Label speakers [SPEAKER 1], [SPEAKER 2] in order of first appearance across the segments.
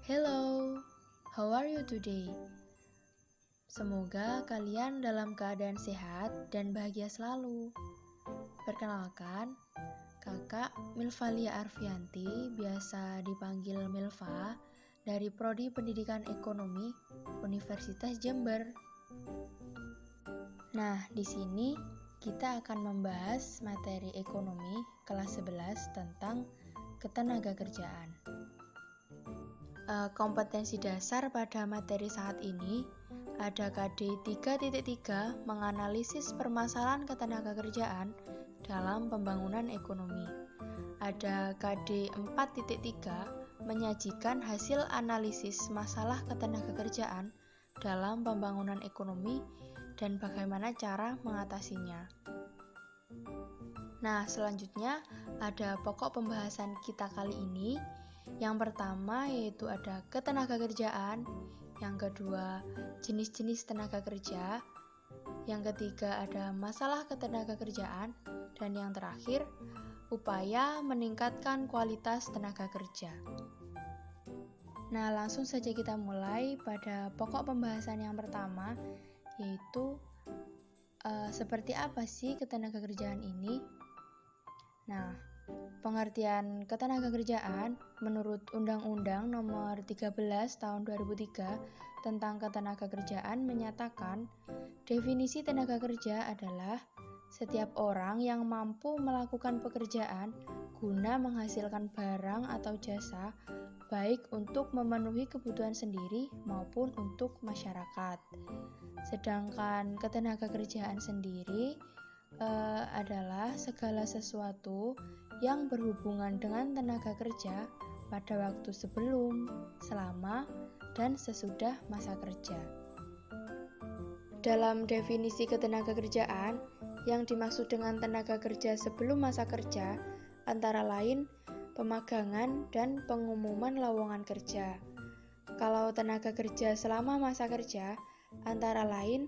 [SPEAKER 1] Hello, how are you today? Semoga kalian dalam keadaan sehat dan bahagia selalu. Perkenalkan, Kakak Milvalia Arfianti, biasa dipanggil Milva, dari Prodi Pendidikan Ekonomi Universitas Jember. Nah, di sini kita akan membahas materi ekonomi kelas 11 tentang ketenagakerjaan. Kompetensi dasar pada materi saat ini ada KD 3.3 menganalisis permasalahan ketenagakerjaan dalam pembangunan ekonomi. Ada KD 4.3 menyajikan hasil analisis masalah ketenagakerjaan dalam pembangunan ekonomi dan bagaimana cara mengatasinya. Nah, selanjutnya ada pokok pembahasan kita kali ini. Yang pertama yaitu ada ketenagakerjaan, yang kedua jenis-jenis tenaga kerja, yang ketiga ada masalah ketenagakerjaan, dan yang terakhir upaya meningkatkan kualitas tenaga kerja. Nah, langsung saja kita mulai pada pokok pembahasan yang pertama, yaitu seperti apa sih ketenagakerjaan ini? Nah, pengertian ketenagakerjaan menurut Undang-Undang Nomor 13 Tahun 2003 tentang Ketenagakerjaan menyatakan definisi tenaga kerja adalah setiap orang yang mampu melakukan pekerjaan guna menghasilkan barang atau jasa baik untuk memenuhi kebutuhan sendiri maupun untuk masyarakat. Sedangkan ketenagakerjaan sendiri adalah segala sesuatu yang berhubungan dengan tenaga kerja pada waktu sebelum, selama, dan sesudah masa kerja. Dalam definisi ketenagakerjaan, yang dimaksud dengan tenaga kerja sebelum masa kerja antara lain pemagangan dan pengumuman lowongan kerja. Kalau tenaga kerja selama masa kerja antara lain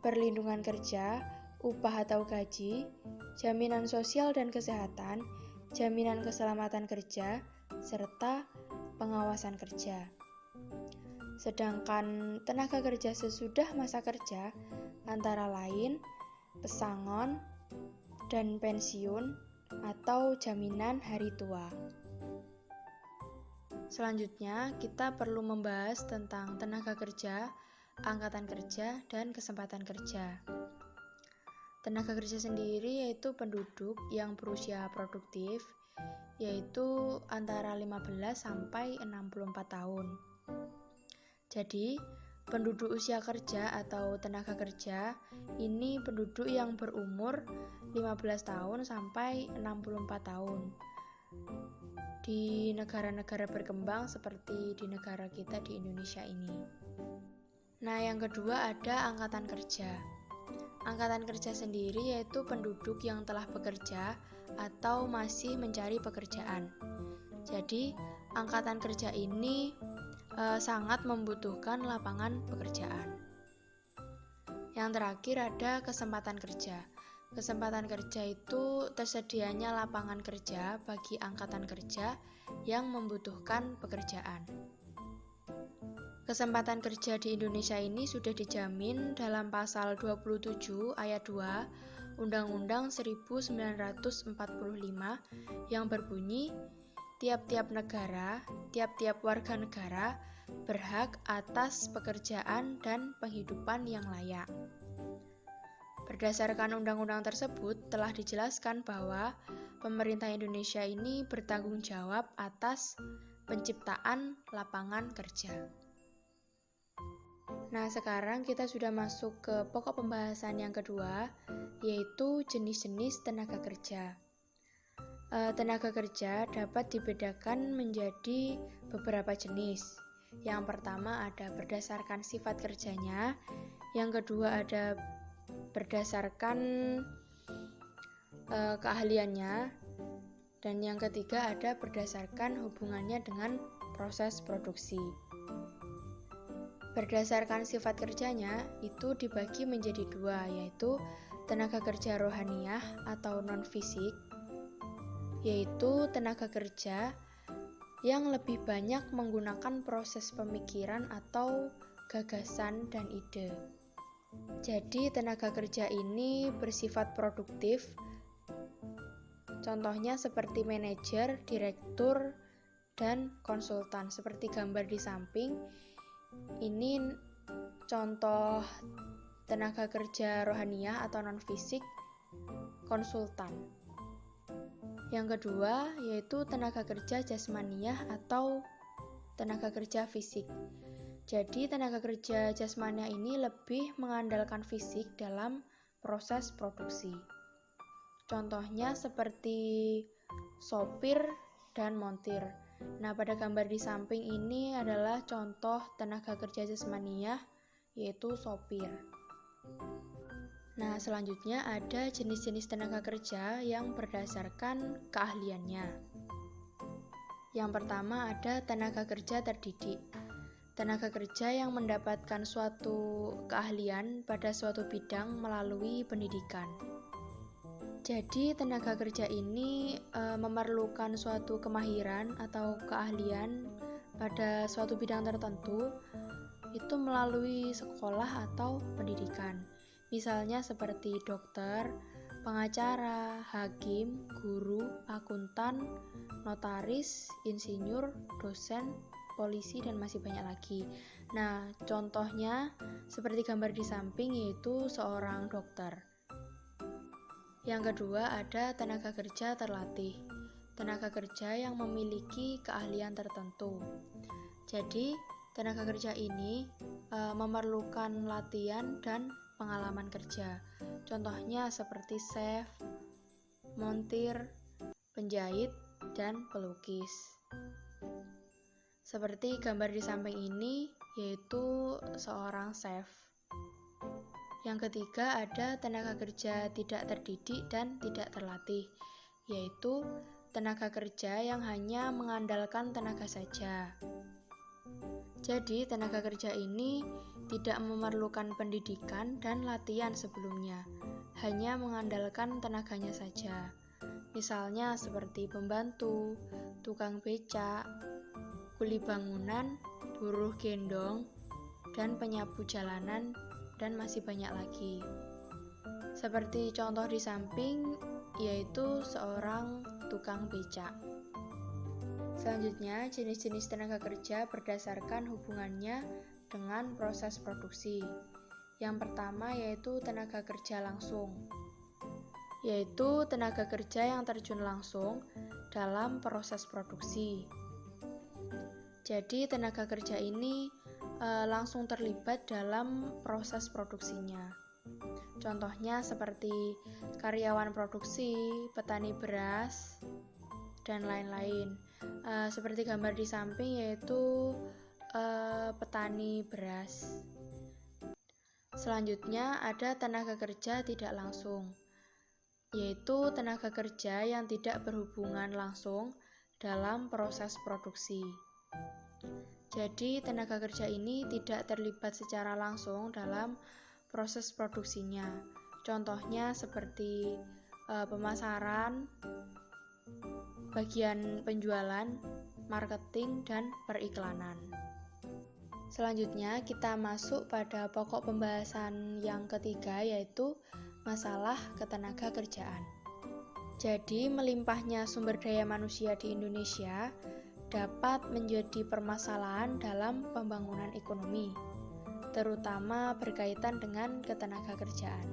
[SPEAKER 1] perlindungan kerja, upah atau gaji, jaminan sosial dan kesehatan, jaminan keselamatan kerja, serta pengawasan kerja. Sedangkan tenaga kerja sesudah masa kerja antara lain pesangon dan pensiun atau jaminan hari tua. Selanjutnya, kita perlu membahas tentang tenaga kerja, angkatan kerja, dan kesempatan kerja. Tenaga kerja sendiri yaitu penduduk yang berusia produktif, yaitu antara 15 sampai 64 tahun. Jadi, penduduk usia kerja atau tenaga kerja ini penduduk yang berumur 15 tahun sampai 64 tahun. Di negara-negara berkembang seperti di negara kita di Indonesia ini. Nah, yang kedua ada angkatan kerja. Angkatan kerja sendiri yaitu penduduk yang telah bekerja atau masih mencari pekerjaan. Jadi, angkatan kerja ini sangat membutuhkan lapangan pekerjaan. Yang terakhir ada kesempatan kerja. Kesempatan kerja itu tersedianya lapangan kerja bagi angkatan kerja yang membutuhkan pekerjaan. Kesempatan kerja di Indonesia ini sudah dijamin dalam pasal 27 ayat 2 Undang-Undang 1945 yang berbunyi, tiap-tiap negara, tiap-tiap warga negara berhak atas pekerjaan dan penghidupan yang layak. Berdasarkan undang-undang tersebut telah dijelaskan bahwa pemerintah Indonesia ini bertanggung jawab atas penciptaan lapangan kerja. Nah, sekarang kita sudah masuk ke pokok pembahasan yang kedua, yaitu jenis-jenis tenaga kerja. Tenaga kerja dapat dibedakan menjadi beberapa jenis. Yang pertama ada berdasarkan sifat kerjanya, yang kedua ada berdasarkan keahliannya, dan yang ketiga ada berdasarkan hubungannya dengan proses produksi. Berdasarkan sifat kerjanya itu dibagi menjadi dua, yaitu tenaga kerja rohaniyah atau non-fisik, yaitu tenaga kerja yang lebih banyak menggunakan proses pemikiran atau gagasan dan ide. Jadi tenaga kerja ini bersifat produktif. Contohnya seperti manajer, direktur, dan konsultan. Seperti gambar di samping, ini contoh tenaga kerja rohaniyah atau non-fisik konsultan. Yang kedua yaitu tenaga kerja jasmaniyah atau tenaga kerja fisik. Jadi tenaga kerja jasmaniyah ini lebih mengandalkan fisik dalam proses produksi. Contohnya seperti sopir dan montir. Nah, pada gambar di samping ini adalah contoh tenaga kerja jasmaniyah, yaitu sopir. Nah, selanjutnya ada jenis-jenis tenaga kerja yang berdasarkan keahliannya. Yang pertama ada tenaga kerja terdidik. Tenaga kerja yang mendapatkan suatu keahlian pada suatu bidang melalui pendidikan. Jadi tenaga kerja ini memerlukan suatu kemahiran atau keahlian pada suatu bidang tertentu itu melalui sekolah atau pendidikan. Misalnya seperti dokter, pengacara, hakim, guru, akuntan, notaris, insinyur, dosen, polisi, dan masih banyak lagi. Nah, contohnya seperti gambar di samping yaitu seorang dokter. Yang kedua ada tenaga kerja terlatih. Tenaga kerja yang memiliki keahlian tertentu. Jadi, tenaga kerja ini memerlukan latihan dan pengalaman kerja. Contohnya seperti chef, montir, penjahit, dan pelukis. Seperti gambar di samping ini yaitu seorang chef. Yang ketiga ada tenaga kerja tidak terdidik dan tidak terlatih, yaitu tenaga kerja yang hanya mengandalkan tenaga saja. Jadi tenaga kerja ini tidak memerlukan pendidikan dan latihan sebelumnya, hanya mengandalkan tenaganya saja. Misalnya seperti pembantu, tukang becak, kuli bangunan, buruh gendong, dan penyapu jalanan, dan masih banyak lagi. Seperti contoh di samping yaitu seorang tukang becak. Selanjutnya, jenis-jenis tenaga kerja berdasarkan hubungannya dengan proses produksi. Yang pertama yaitu tenaga kerja langsung, yaitu tenaga kerja yang terjun langsung dalam proses produksi. Jadi tenaga kerja ini langsung terlibat dalam proses produksinya. Contohnya seperti karyawan produksi, petani beras, dan lain-lain. Seperti gambar di samping yaitu petani beras. Selanjutnya ada tenaga kerja tidak langsung, yaitu tenaga kerja yang tidak berhubungan langsung dalam proses produksi. Jadi tenaga kerja ini tidak terlibat secara langsung dalam proses produksinya. Contohnya seperti pemasaran, bagian penjualan, marketing, dan periklanan. Selanjutnya kita masuk pada pokok pembahasan yang ketiga yaitu masalah ketenaga kerjaan. Jadi melimpahnya sumber daya manusia di Indonesia dapat menjadi permasalahan dalam pembangunan ekonomi, terutama berkaitan dengan ketenaga kerjaan.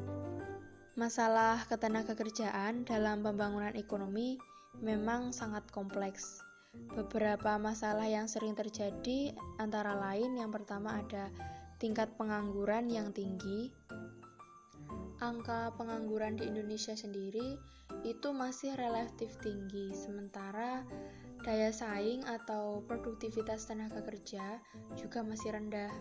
[SPEAKER 1] Masalah ketenaga kerjaan dalam pembangunan ekonomi memang sangat kompleks. Beberapa masalah yang sering terjadi antara lain yang pertama ada tingkat pengangguran yang tinggi. Angka pengangguran di Indonesia sendiri itu masih relatif tinggi, sementara daya saing atau produktivitas tenaga kerja juga masih rendah.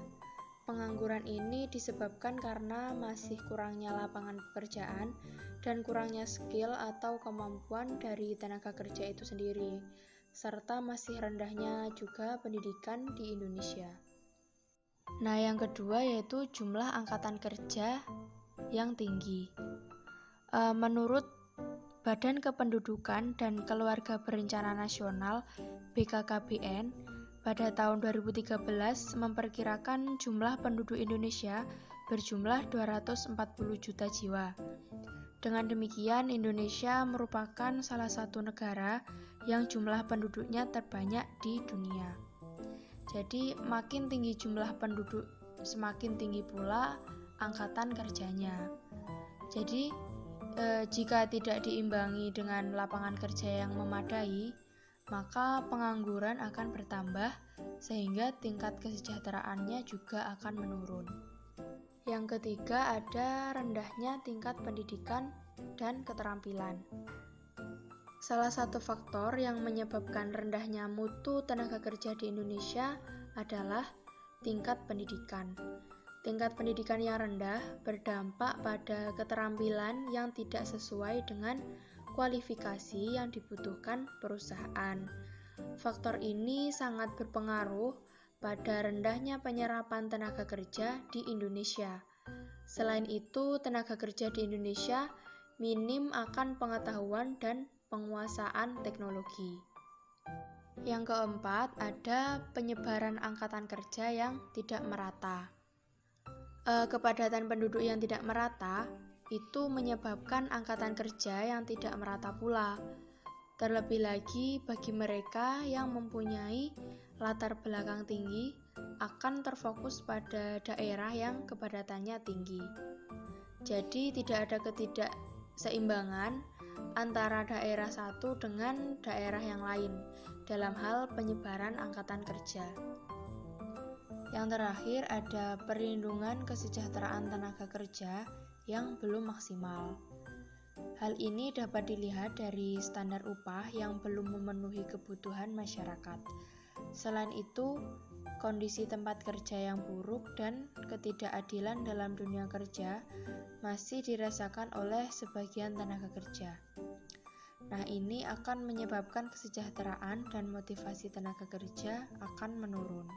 [SPEAKER 1] Pengangguran ini disebabkan karena masih kurangnya lapangan pekerjaan dan kurangnya skill atau kemampuan dari tenaga kerja itu sendiri, serta masih rendahnya juga pendidikan di Indonesia. Nah, yang kedua yaitu jumlah angkatan kerja yang tinggi. Menurut Badan Kependudukan dan Keluarga Berencana Nasional (BKKBN) pada tahun 2013 memperkirakan jumlah penduduk Indonesia berjumlah 240 juta jiwa. Dengan demikian, Indonesia merupakan salah satu negara yang jumlah penduduknya terbanyak di dunia. Jadi, makin tinggi jumlah penduduk, semakin tinggi pula angkatan kerjanya. Jadi, jika tidak diimbangi dengan lapangan kerja yang memadai, maka pengangguran akan bertambah sehingga tingkat kesejahteraannya juga akan menurun. Yang ketiga, ada rendahnya tingkat pendidikan dan keterampilan. Salah satu faktor yang menyebabkan rendahnya mutu tenaga kerja di Indonesia adalah tingkat pendidikan. Tingkat pendidikan yang rendah berdampak pada keterampilan yang tidak sesuai dengan kualifikasi yang dibutuhkan perusahaan. Faktor ini sangat berpengaruh pada rendahnya penyerapan tenaga kerja di Indonesia. Selain itu, tenaga kerja di Indonesia minim akan pengetahuan dan penguasaan teknologi. Yang keempat, ada penyebaran angkatan kerja yang tidak merata. Kepadatan penduduk yang tidak merata itu menyebabkan angkatan kerja yang tidak merata pula. Terlebih lagi bagi mereka yang mempunyai latar belakang tinggi akan terfokus pada daerah yang kepadatannya tinggi. Jadi tidak ada ketidakseimbangan antara daerah satu dengan daerah yang lain dalam hal penyebaran angkatan kerja. Yang terakhir, ada perlindungan kesejahteraan tenaga kerja yang belum maksimal. Hal ini dapat dilihat dari standar upah yang belum memenuhi kebutuhan masyarakat. Selain itu, kondisi tempat kerja yang buruk dan ketidakadilan dalam dunia kerja masih dirasakan oleh sebagian tenaga kerja. Nah, ini akan menyebabkan kesejahteraan dan motivasi tenaga kerja akan menurun.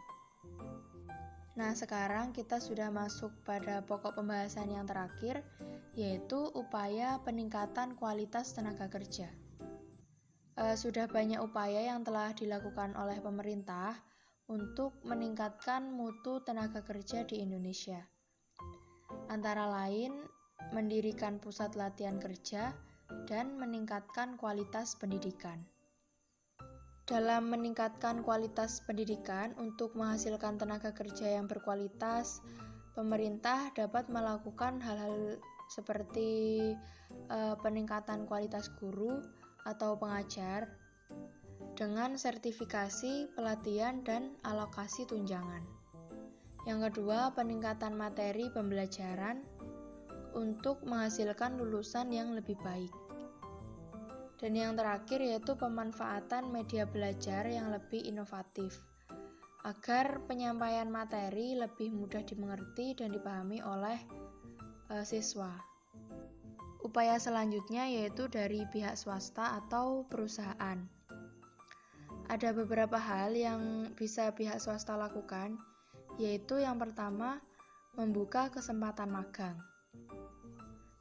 [SPEAKER 1] Nah, sekarang kita sudah masuk pada pokok pembahasan yang terakhir, yaitu upaya peningkatan kualitas tenaga kerja. Sudah banyak upaya yang telah dilakukan oleh pemerintah untuk meningkatkan mutu tenaga kerja di Indonesia. Antara lain, mendirikan pusat latihan kerja dan meningkatkan kualitas pendidikan. Dalam meningkatkan kualitas pendidikan untuk menghasilkan tenaga kerja yang berkualitas, pemerintah dapat melakukan hal-hal seperti peningkatan kualitas guru atau pengajar dengan sertifikasi, pelatihan, dan alokasi tunjangan. Yang kedua, peningkatan materi pembelajaran untuk menghasilkan lulusan yang lebih baik. Dan yang terakhir yaitu pemanfaatan media belajar yang lebih inovatif, agar penyampaian materi lebih mudah dimengerti dan dipahami oleh siswa. Upaya selanjutnya yaitu dari pihak swasta atau perusahaan. Ada beberapa hal yang bisa pihak swasta lakukan, yaitu yang pertama, membuka kesempatan magang.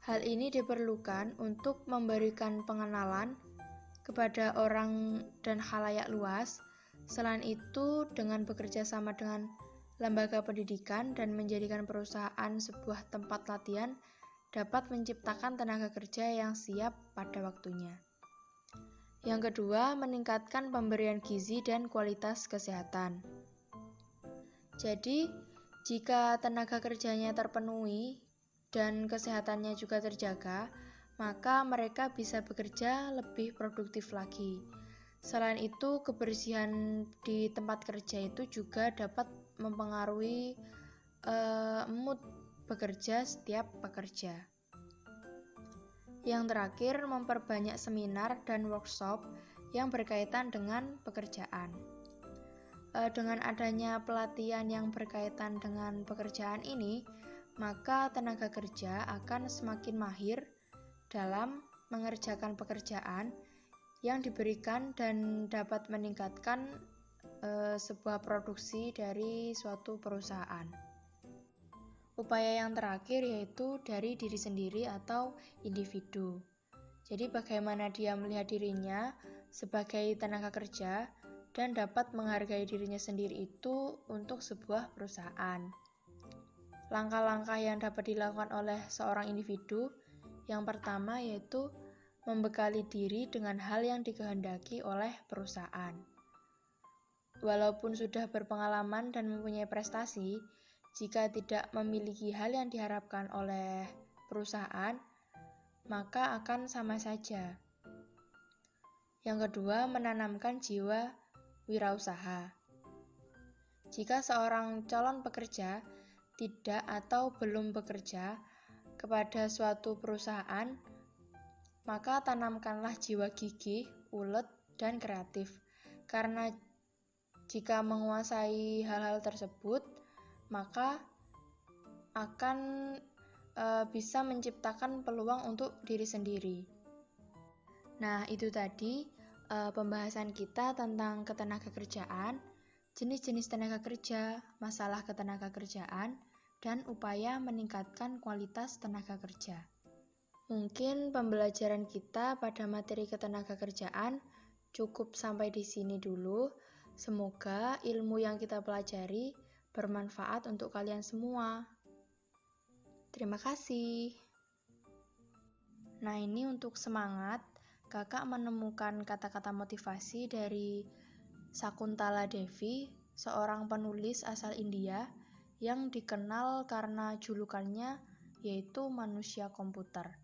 [SPEAKER 1] Hal ini diperlukan untuk memberikan pengenalan kepada orang dan khalayak luas. Selain itu, dengan bekerja sama dengan lembaga pendidikan dan menjadikan perusahaan sebuah tempat latihan dapat menciptakan tenaga kerja yang siap pada waktunya. Yang kedua, meningkatkan pemberian gizi dan kualitas kesehatan. Jadi, jika tenaga kerjanya terpenuhi dan kesehatannya juga terjaga, maka mereka bisa bekerja lebih produktif lagi. Selain itu, kebersihan di tempat kerja itu juga dapat mempengaruhi mood bekerja setiap pekerja. Yang terakhir, memperbanyak seminar dan workshop yang berkaitan dengan pekerjaan. Dengan adanya pelatihan yang berkaitan dengan pekerjaan ini, maka tenaga kerja akan semakin mahir dalam mengerjakan pekerjaan yang diberikan dan dapat meningkatkan sebuah produksi dari suatu perusahaan. Upaya yang terakhir yaitu dari diri sendiri atau individu. Jadi bagaimana dia melihat dirinya sebagai tenaga kerja dan dapat menghargai dirinya sendiri itu untuk sebuah perusahaan. Langkah-langkah yang dapat dilakukan oleh seorang individu, yang pertama yaitu membekali diri dengan hal yang dikehendaki oleh perusahaan. Walaupun sudah berpengalaman dan mempunyai prestasi, jika tidak memiliki hal yang diharapkan oleh perusahaan, maka akan sama saja. Yang kedua, menanamkan jiwa wirausaha. Jika seorang calon pekerja tidak atau belum bekerja kepada suatu perusahaan, maka tanamkanlah jiwa gigih, ulet, dan kreatif. Karena jika menguasai hal-hal tersebut, maka akan bisa menciptakan peluang untuk diri sendiri. Nah, itu tadi pembahasan kita tentang ketenagakerjaan, jenis-jenis tenaga kerja, masalah ketenagakerjaan, dan upaya meningkatkan kualitas tenaga kerja. Mungkin pembelajaran kita pada materi ketenagakerjaan cukup sampai di sini dulu. Semoga ilmu yang kita pelajari bermanfaat untuk kalian semua. Terima kasih. Nah, ini untuk semangat, kakak menemukan kata-kata motivasi dari Sakuntala Devi, seorang penulis asal India yang dikenal karena julukannya yaitu manusia komputer.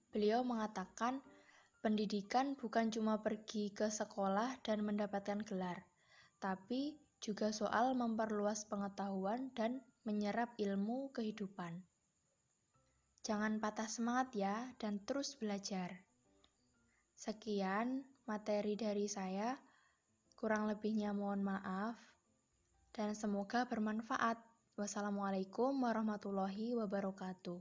[SPEAKER 1] Beliau mengatakan, pendidikan bukan cuma pergi ke sekolah dan mendapatkan gelar, tapi juga soal memperluas pengetahuan dan menyerap ilmu kehidupan. Jangan patah semangat ya, dan terus belajar. Sekian materi dari saya, kurang lebihnya mohon maaf, dan semoga bermanfaat. Wassalamualaikum warahmatullahi wabarakatuh.